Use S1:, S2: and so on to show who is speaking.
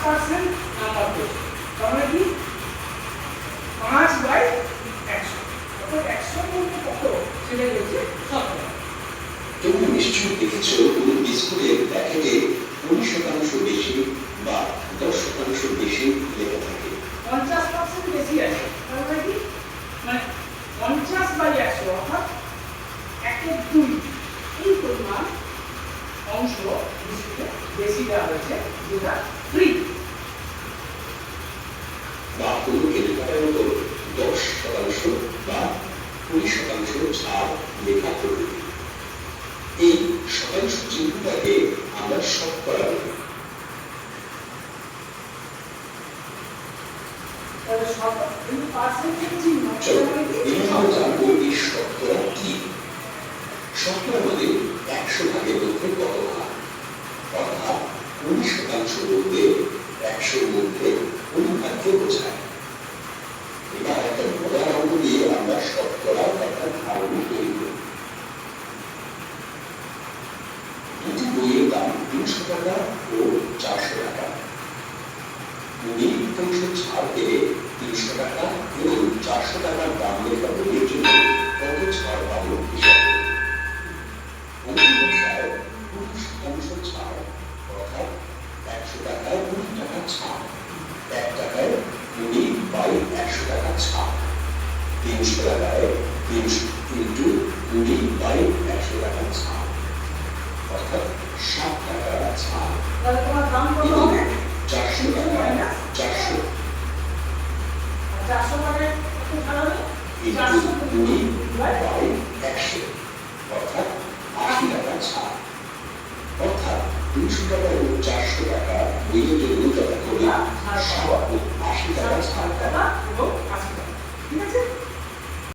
S1: 50% number পেয়েছে, তার মানে কি 5/100, অর্থাৎ 100 মধ্যে কত সেটা হচ্ছে 17।
S2: তোমরা নিশ্চয়ই দেখেছ কোনো বিস্কুটের প্যাকেটে 19% বেশি বা 10% বেশি লেখা থাকে।
S1: 50% বেশি আছে, তার মানে কি মানে 50/100 অর্থাৎ 1/2 এই পরিমাণ অংশ বিস্কুটে বেশি দেওয়া হয়েছে, যেটা ফ্রি।
S2: বা কোনো কেনাকাটার উপর 10% বা 20% ছাড় লেখা থাকে। এই শতাংশ চিহ্নটাকে আমরা শতকরা বলি।
S1: তাহলে এই পার্সেন্টেজ চিহ্ন
S2: আমরা জানবো এই শতকরা কি। শতকরা মানে 100 ভাগের মধ্যে কত ভাগ, অর্থাৎ 19% বলতে 100-র মধ্যে 19 ভাগকে বোঝায়। এবার একটা মজার অঙ্ক দিয়ে আমরা শতকরার একটা ধারণা তৈরি করি। দুটি বইয়ের দাম 300 টাকা ও 400 টাকা। 20% ছাড় পেলে 300 টাকা এবং 400 টাকার দাম লেখা বইয়ের জন্য কত ছাড় পাবো হিসাব করি। অনুসারে 20% ছাড় অর্থাৎ 100 টাকায় 20 টাকা ছাড়, 1 টাকায় 20/100 টাকা ছাড়, 300 টাকায় 300 × 20/100 টাকা ছাড়, অর্থাৎ 60 টাকা ছাড়।
S1: তাহলে তোমার দাম কত হবে?
S2: 400 টাকা 400
S1: মানে কত ছাড় হবে?
S2: 20/100 অর্থাৎ 80 টাকা ছাড়। অর্থাৎ 200 টাকা ও 400 টাকা বইয়ের জন্য যথাক্রমে 80 টাকা ছাড়
S1: এবং 80 টাকা, ঠিক আছে?